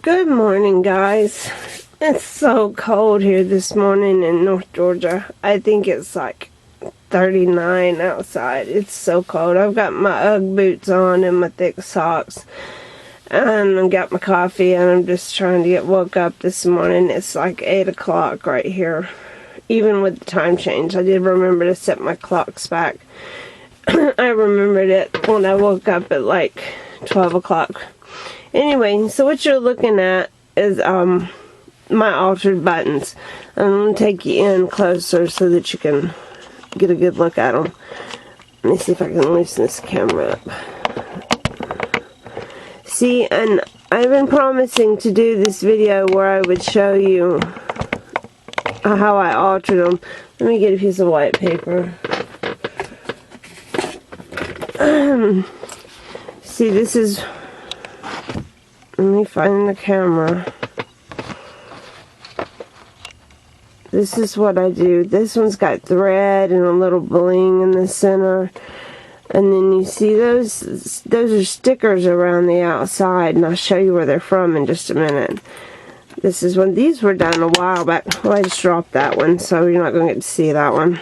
Good morning, guys. It's so cold here this morning in North Georgia. I think it's like 39 outside. It's so cold. I've got my Ugg boots on and my thick socks. And I've got my coffee and I'm just trying to get woke up this morning. It's like 8 o'clock right here. Even with the time change, I did remember to set my clocks back. I remembered it when I woke up at like 12 o'clock. Anyway, so what you're looking at is my altered buttons. I'm going to take you in closer so that you can get a good look at them. Let me see if I can loosen this camera up. See, and I've been promising to do this video where I would show you how I altered them. Let me get a piece of white paper. See, this is... Let me find the camera. This is what I do. This one's got thread and a little bling in the center. And then you see those are stickers around the outside, and I'll show you where they're from in just a minute. This is one. These were done a while back. Well, I just dropped that one, so you're not going to get to see that one.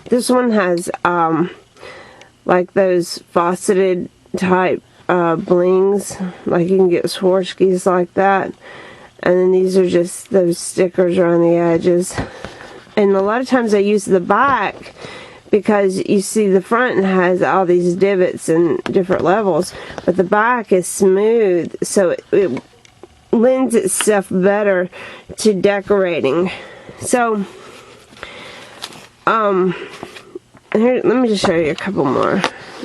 This one has like those faceted type blings, like you can get Swarovskis like that, and then these are just those stickers around the edges. And a lot of times I use the back because you see the front has all these divots and different levels, but the back is smooth, so it lends itself better to decorating. So here, let me just show you a couple more.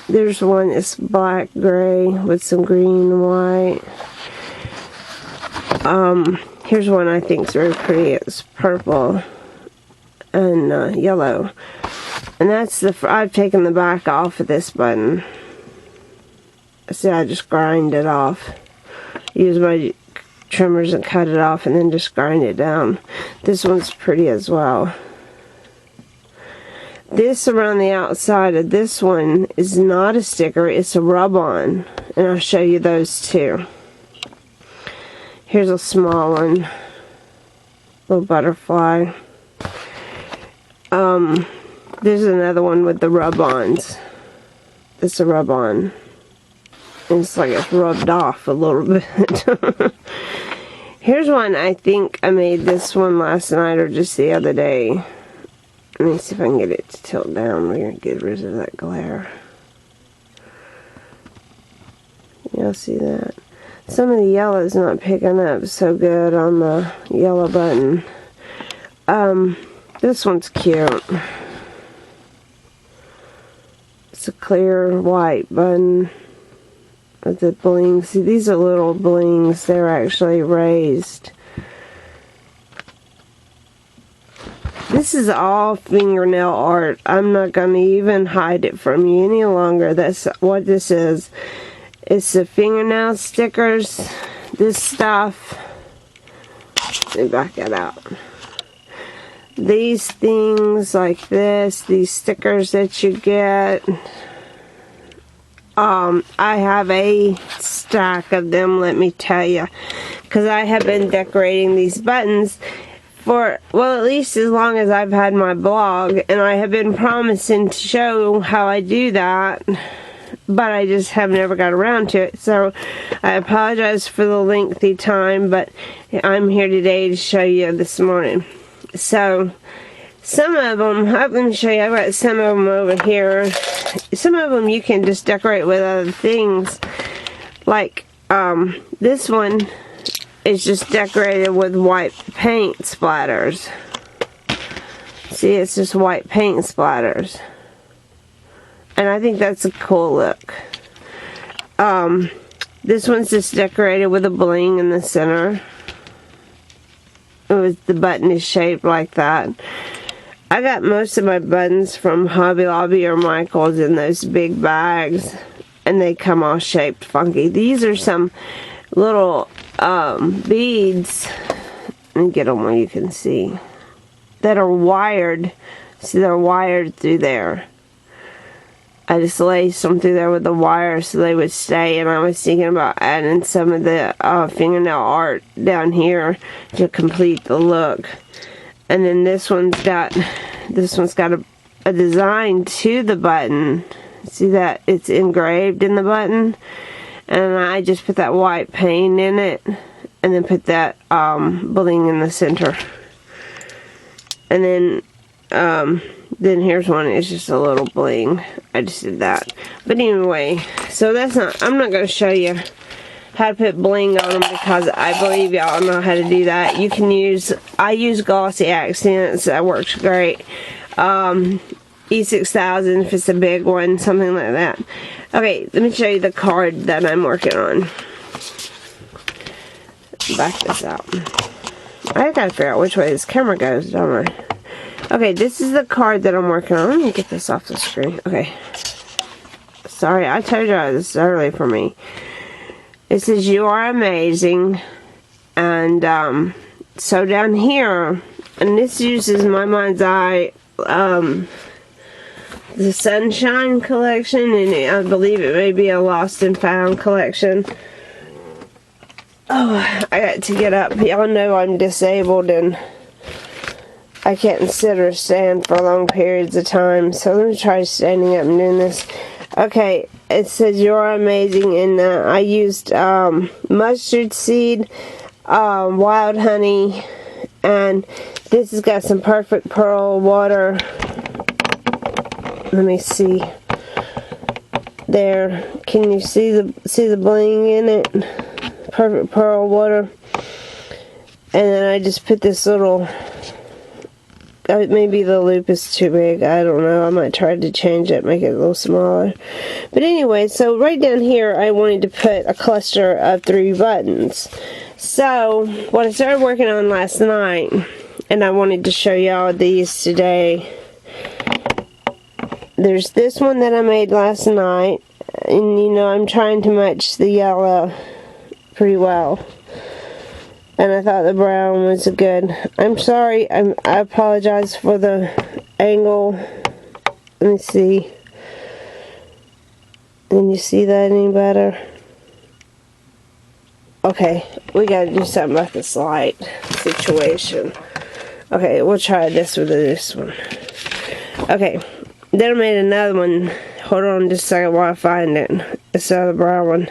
There's one that's black gray with some green and white. Here's one I think is very pretty. It's purple and yellow. And that's I've taken the back off of this button. See, I just grind it off. Use my trimmers and cut it off and then just grind it down. This one's pretty as well. This around the outside of this one is not a sticker, it's a rub-on. And I'll show you those too. Here's a small one. Little butterfly. There's another one with the rub-ons. It's a rub-on. And it's like it's rubbed off a little bit. Here's one, I think I made this one last night or just the other day. Let me see if I can get it to tilt down. We're going to get rid of that glare. Y'all see that? Some of the yellow is not picking up so good on the yellow button. This one's cute. It's a clear white button with the bling. See, these are little blings. They're actually raised. This is all fingernail art. I'm not going to even hide it from you any longer. That's what this is. It's the fingernail stickers. This stuff. Let me back it out. These things like this. These stickers that you get. I have a stack of them, let me tell you. Because I have been decorating these buttons for, well, at least as long as I've had my blog, and I have been promising to show how I do that, but I just have never got around to it. So I apologize for the lengthy time, but I'm here today to show you this morning. So some of them, let me show you, I've got some of them over here. Some of them you can just decorate with other things, like this one is just decorated with white paint splatters. See, it's just white paint splatters. And I think that's a cool look. This one's just decorated with a bling in the center. The button is shaped like that. I got most of my buttons from Hobby Lobby or Michael's in those big bags. And they come all shaped funky. These are some little beads, let me get them where you can see, that are wired. See, they're wired through there. I just laced them through there with the wire so they would stay, and I was thinking about adding some of the fingernail art down here to complete the look. And then this one's got a design to the button. See that? It's engraved in the button, and I just put that white paint in it, and then put that bling in the center. And then here's one. It's just a little bling. I just did that. But anyway, so I'm not going to show you how to put bling on them because I believe y'all know how to do that. You can I use Glossy Accents. That works great. E6000 if it's a big one, something like that. Okay, let me show you the card that I'm working on. Back this out. I gotta figure out which way this camera goes, don't I? Okay, this is the card that I'm working on. Let me get this off the screen. Okay. Sorry, I told you this is early for me. It says, "You are amazing." And so down here, and this uses My Mind's Eye, the Sunshine collection, and I believe it may be a Lost and Found collection. Oh, I got to get up. Y'all know I'm disabled and I can't sit or stand for long periods of time, so let me try standing up and doing this. Okay, it says, "You're amazing," and I used mustard seed, wild honey, and this has got some Perfect Pearl water. Let me see. There, can you see the bling in it? Perfect Pearl water. And then I just put this little, maybe the loop is too big, I don't know. I might try to change it, make it a little smaller. But anyway, so right down here I wanted to put a cluster of 3 buttons. So what I started working on last night, and I wanted to show y'all these today. There's this one that I made last night, and you know I'm trying to match the yellow pretty well. And I thought the brown was good. I'm sorry, I apologize for the angle. Let me see. Can you see that any better? Okay, we gotta do something about this light situation. Okay, we'll try this with this one. Okay, then I made another one. Hold on just a second while I find it. It's the other brown one.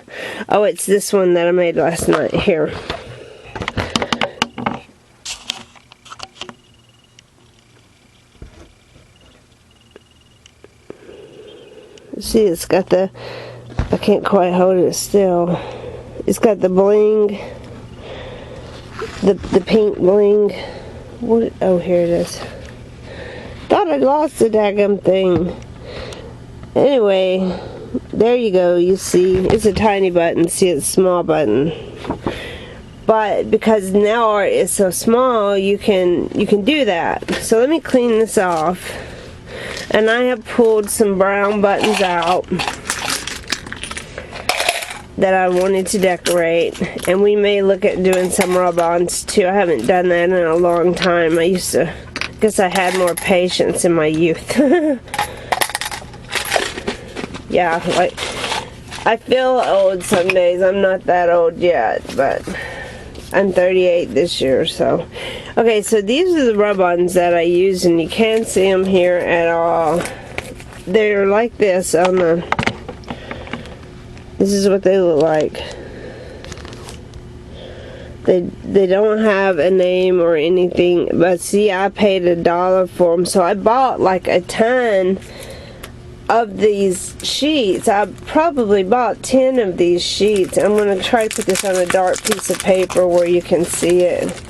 Oh, it's this one that I made last night. Here. See, it's got the, I can't quite hold it still. It's got the bling, the pink bling. What? Oh, here it is. Thought I lost the daggum thing. Anyway, there you go. You see, it's a tiny button. See, it's a small button. But because nail art is so small, you can do that. So let me clean this off. And I have pulled some brown buttons out that I wanted to decorate. And we may look at doing some rub-ons too. I haven't done that in a long time. I guess I had more patience in my youth. Yeah, like, I feel old some days. I'm not that old yet, but I'm 38 this year, so. Okay, so these are the rub-ons that I use, and you can't see them here at all. They're like this on the, this is what they look like. They don't have a name or anything, but see, I paid $1 for them, so I bought like a ton of these sheets. I probably bought 10 of these sheets. I'm going to try to put this on a dark piece of paper where you can see it.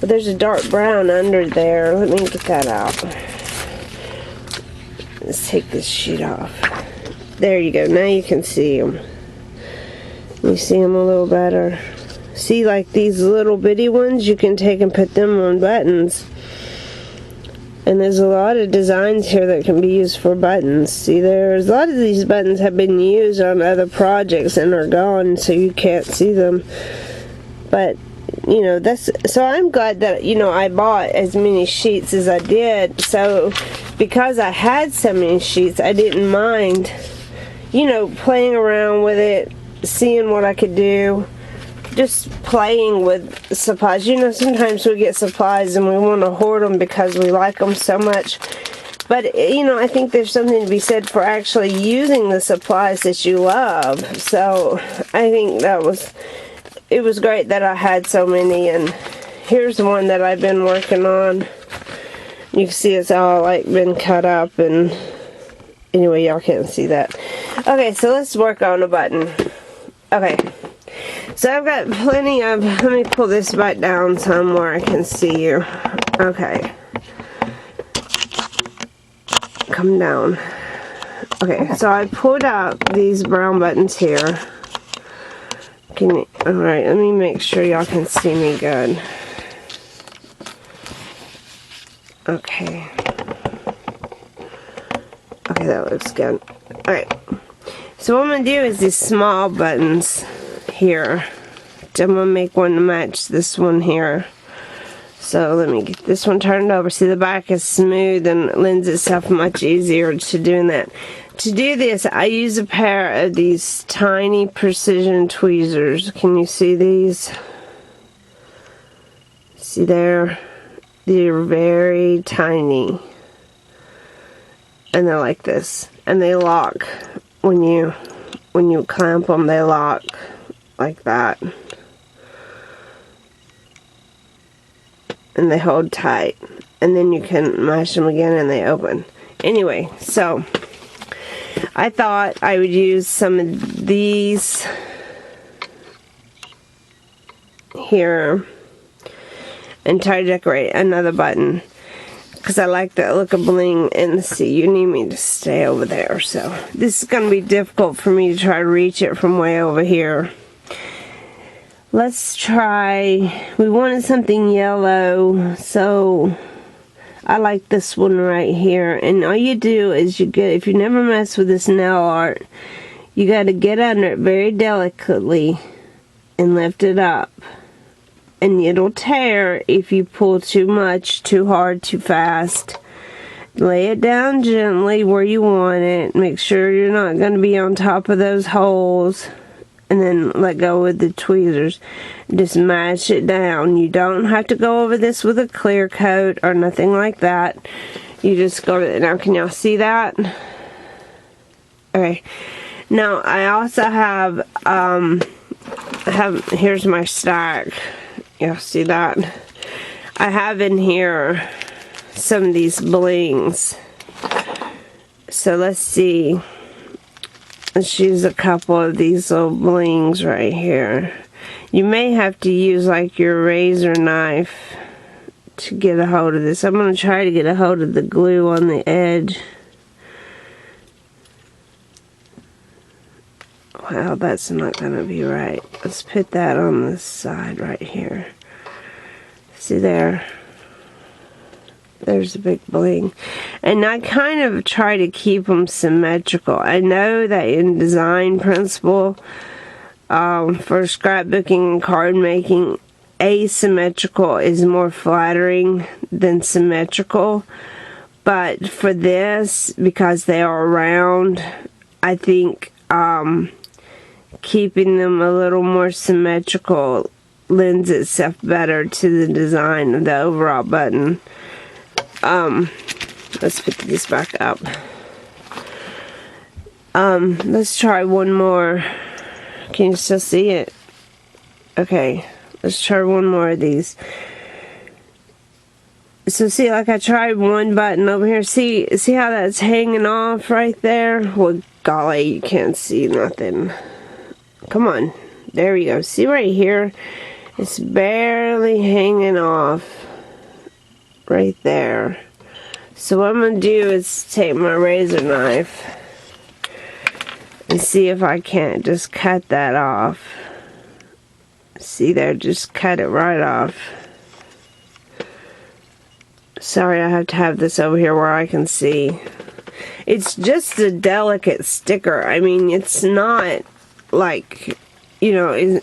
But there's a dark brown under there. Let me get that out. Let's take this sheet off. There you go. Now you can see them. You see them a little better. See, like these little bitty ones, you can take and put them on buttons. And there's a lot of designs here that can be used for buttons. See, there's a lot of these buttons have been used on other projects and are gone, so you can't see them. But you know, so I'm glad that, you know, I bought as many sheets as I did. So because I had so many sheets, I didn't mind, you know, playing around with it, seeing what I could do, just playing with supplies. You know, sometimes we get supplies and we want to hoard them because we like them so much. But, you know, I think there's something to be said for actually using the supplies that you love. So I think it was great that I had so many. And here's one that I've been working on. You can see it's all like been cut up, and anyway, y'all can't see that. Okay, so let's work on a button. Okay, so I've got plenty of, let me pull this back down somewhere I can see you. Okay. Come down. Okay, so I pulled out these brown buttons here. Alright, let me make sure y'all can see me good. Okay. Okay, that looks good. Alright. So what I'm going to do is these small buttons here. I'm going to make one to match this one here. So let me get this one turned over. See, the back is smooth and lends itself much easier to doing that. To do this, I use a pair of these tiny precision tweezers. Can you see these? See there? They're very tiny. And they're like this. And they lock. When you clamp them, they lock like that. And they hold tight, and then you can mash them again and they open. Anyway, so I thought I would use some of these here and try to decorate another button, because I like that look of bling. And see, you need me to stay over there, so this is going to be difficult for me to try to reach it from way over here. Let's try, we wanted something yellow, so I like this one right here. And all you do is if you never mess with this nail art, you got to get under it very delicately and lift it up. And it'll tear if you pull too much, too hard, too fast. Lay it down gently where you want it. Make sure you're not going to be on top of those holes. And then let go with the tweezers. Just mash it down. You don't have to go over this with a clear coat or nothing like that. You just go to it. Now, can y'all see that? Okay. Now, I also have, here's my stack. Y'all see that? I have in here some of these blings. So let's see. Let's use a couple of these little blings right here. You may have to use like your razor knife to get a hold of this. I'm going to try to get a hold of the glue on the edge. Well, that's not going to be right. Let's put that on this side right here. See there? There's a big bling. And I kind of try to keep them symmetrical. I know that in design principle, for scrapbooking and card making, asymmetrical is more flattering than symmetrical. But for this, because they are round, I think keeping them a little more symmetrical lends itself better to the design of the overall button. Let's put these back up. Let's try one more. Can you still see it? Okay, let's try one more of these. So see, like I tried one button over here. See how that's hanging off right there? Well, golly, you can't see nothing. Come on. There we go. See right here? It's barely hanging off. Right there. So what I'm going to do is take my razor knife and see if I can't just cut that off. See there? Just cut it right off. Sorry, I have to have this over here where I can see. It's just a delicate sticker. I mean, it's not like, you know,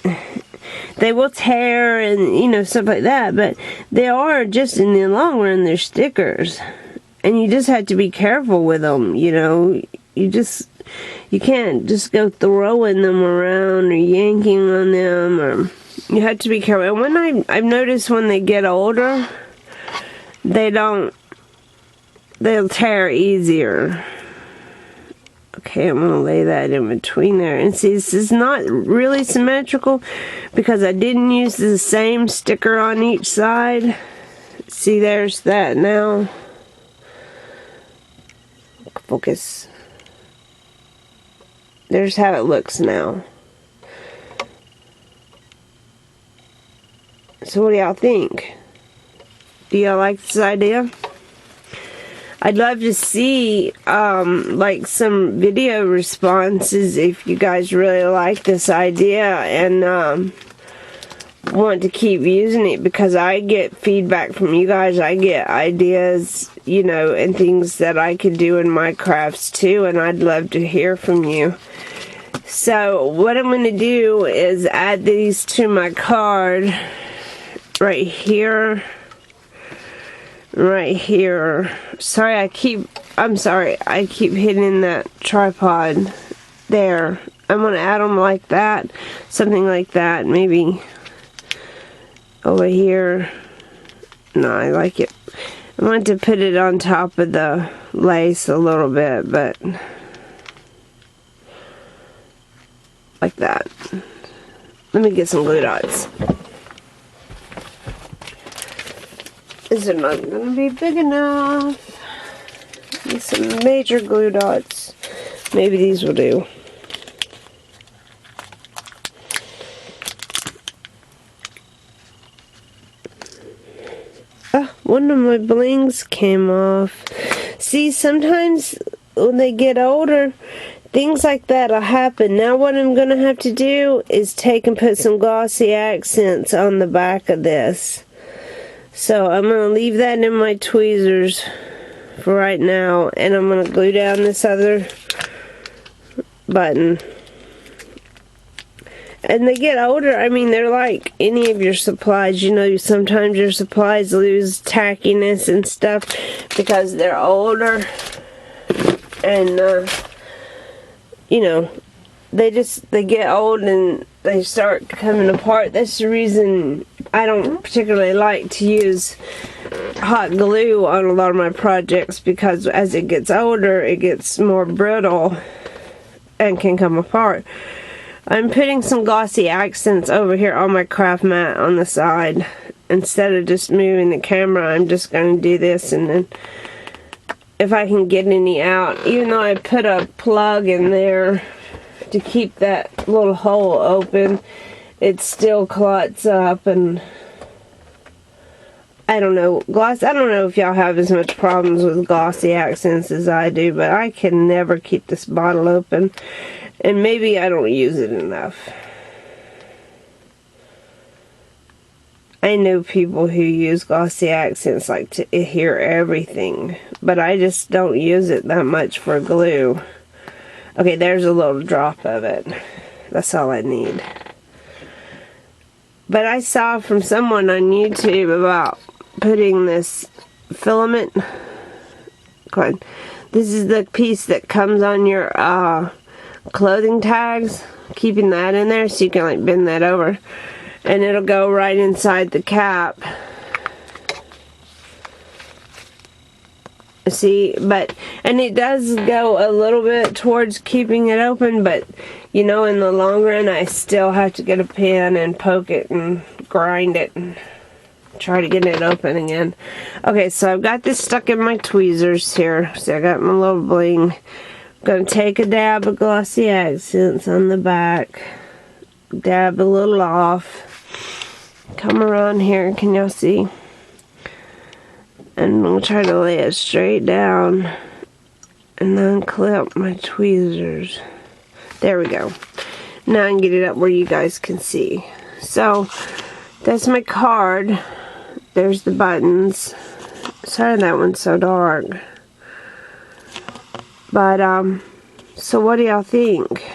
they will tear and, you know, stuff like that, but they are just in the long run, they're stickers. And you just have to be careful with them, you know. You can't just go throwing them around or yanking on them, or you have to be careful. And I've noticed when they get older, they'll tear easier. Okay, I'm going to lay that in between there. And see, this is not really symmetrical because I didn't use the same sticker on each side. See, there's that now. Focus. There's how it looks now. So what do y'all think? Do y'all like this idea? I'd love to see like some video responses if you guys really like this idea and want to keep using it, because I get feedback from you guys. I get ideas, you know, and things that I could do in my crafts too, and I'd love to hear from you. So what I'm going to do is add these to my card right here. Right here. I'm sorry, I keep hitting that tripod there. I'm going to add them like that. Something like that. Maybe over here. No, I like it. I want to put it on top of the lace a little bit, but like that. Let me get some glue dots. These are not going to be big enough. Need some major glue dots. Maybe these will do. Ah, one of my blings came off. See, sometimes when they get older, things like that will happen. Now what I'm going to have to do is take and put some glossy accents on the back of this. So I'm going to leave that in my tweezers for right now, and I'm going to glue down this other button. And they get older, I mean, they're like any of your supplies. You know, sometimes your supplies lose tackiness and stuff because they're older. And, you know, they get old and they start coming apart. That's the reason I don't particularly like to use hot glue on a lot of my projects, because as it gets older, it gets more brittle and can come apart. I'm putting some glossy accents over here on my craft mat on the side. Instead of just moving the camera, I'm just going to do this, and then if I can get any out, even though I put a plug in there to keep that little hole open, it still clots up. And I don't know, I don't know if y'all have as much problems with glossy accents as I do, but I can never keep this bottle open. And maybe I don't use it enough. I know people who use glossy accents like to hear everything, but I just don't use it that much for glue. Okay, there's a little drop of it. That's all I need. But I saw from someone on YouTube about putting this filament. Go ahead. This is the piece that comes on your clothing tags, keeping that in there so you can like bend that over and it'll go right inside the cap. See, and it does go a little bit towards keeping it open, but you know, in the long run I still have to get a pen and poke it and grind it and try to get it open again. Okay, so I've got this stuck in my tweezers here. See, I got my little bling. Gonna take a dab of glossy accents on the back, dab a little off, come around here, can y'all see? And we'll try to lay it straight down and then clip my tweezers. There we go. Now I can get it up where you guys can see. So that's my card. There's the buttons. Sorry that one's so dark. But, so what do y'all think?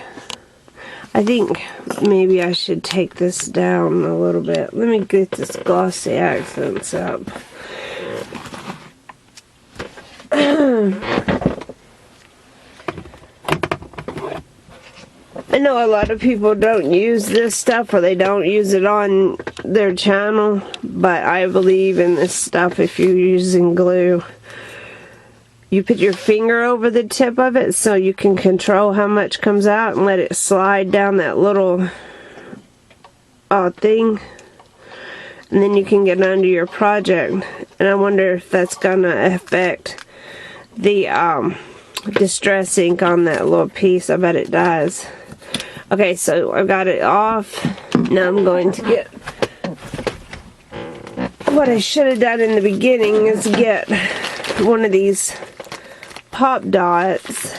I think maybe I should take this down a little bit. Let me get this glossy accents up. I know a lot of people don't use this stuff, or they don't use it on their channel, but I believe in this stuff. If you're using glue, you put your finger over the tip of it so you can control how much comes out and let it slide down that little thing, and then you can get under your project. And I wonder if that's gonna affect the distress ink on that little piece. I bet it does. Okay, so I've got it off. Now I'm going to get, what I should have done in the beginning is get one of these pop dots.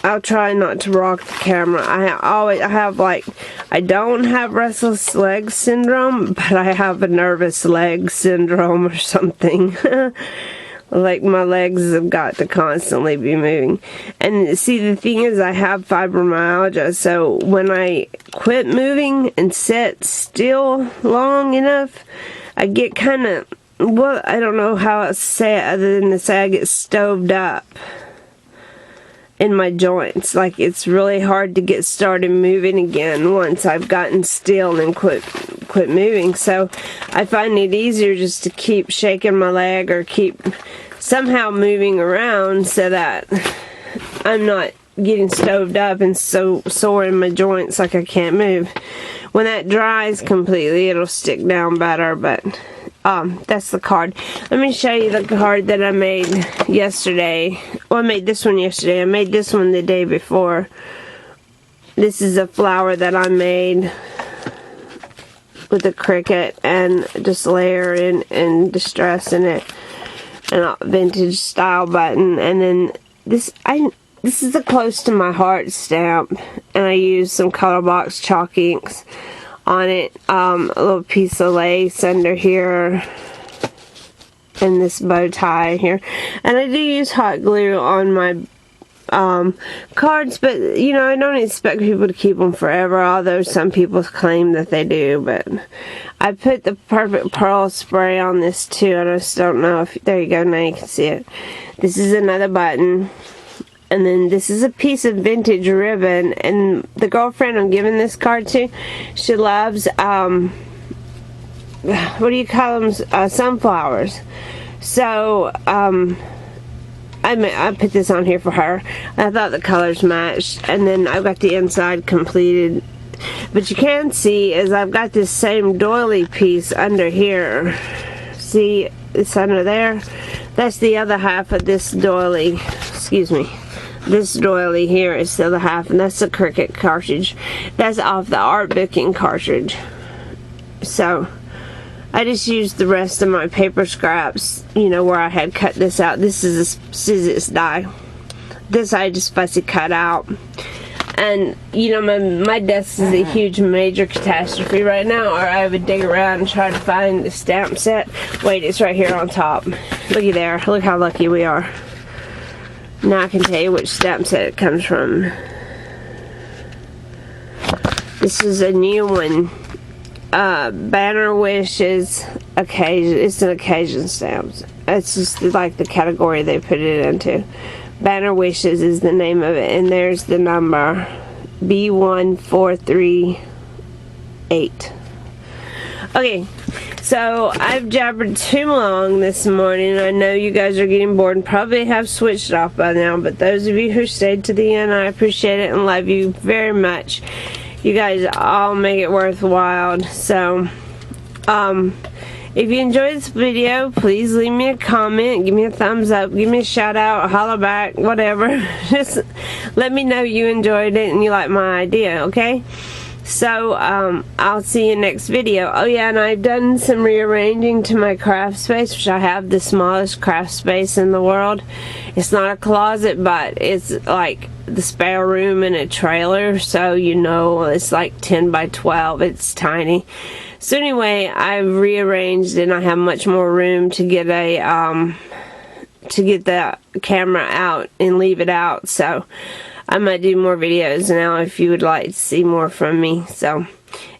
I'll try not to rock the camera. I don't have restless leg syndrome, but I have a nervous leg syndrome or something. Like my legs have got to constantly be moving. And see, the thing is, I have fibromyalgia, so when I quit moving and sit still long enough, I get kind of, well, I don't know how to say it other than to say I get stoved up in my joints. Like, it's really hard to get started moving again once I've gotten still and quit moving. So I find it easier just to keep shaking my leg or keep somehow moving around so that I'm not getting stoved up and so sore in my joints like I can't move. When that dries completely, it'll stick down better. But that's the card. Let me show you the card that I made yesterday. Well, I made this one yesterday. I made this one the day before. This is a flower that I made with a cricket and just layering and distressing it, and a vintage style button. And then this is a close to my heart stamp, and I used some color box chalk inks on it, a little piece of lace under here, and this bow tie here. And I do use hot glue on my cards, but you know, I don't expect people to keep them forever, although some people claim that they do. But I put the Perfect Pearl spray on this too. I just don't know if, there you go, now you can see it. This is another button, and then this is a piece of vintage ribbon. And the girlfriend I'm giving this card to, she loves what do you call them, sunflowers. So I put this on here for her. I thought the colors matched, and then I've got the inside completed. But you can see is I've got this same doily piece under here. See, it's under there. That's the other half of this doily. Excuse me. This doily here is the other half, and that's the Cricut cartridge. That's off the art booking cartridge. So I just used the rest of my paper scraps, you know, where I had cut this out. This is a scissors die. This I just fussy cut out. And, you know, my desk is a huge major catastrophe right now, or I would dig around and try to find the stamp set. Wait, it's right here on top. Looky there. Look how lucky we are. Now I can tell you which stamp set it comes from. This is a new one. Banner Wishes occasion. It's an occasion stamps. It's just like the category they put it into. Banner Wishes is the name of it, and there's the number B1438. Okay, so I've jabbered too long this morning. I know you guys are getting bored and probably have switched off by now, but those of you who stayed to the end, I appreciate it and love you very much. You guys all make it worthwhile. So if you enjoyed this video, please leave me a comment, give me a thumbs up, give me a shout out, holler back, whatever. Just let me know you enjoyed it and you like my idea, okay? So I'll see you next video. Oh yeah, and I've done some rearranging to my craft space, which I have the smallest craft space in the world. It's not a closet, but it's like the spare room in a trailer, so you know, it's like 10 by 12. It's tiny. So anyway, I've rearranged and I have much more room to get a to get the camera out and leave it out. So I might do more videos now if you would like to see more from me. So,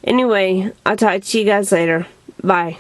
anyway, I'll talk to you guys later. Bye.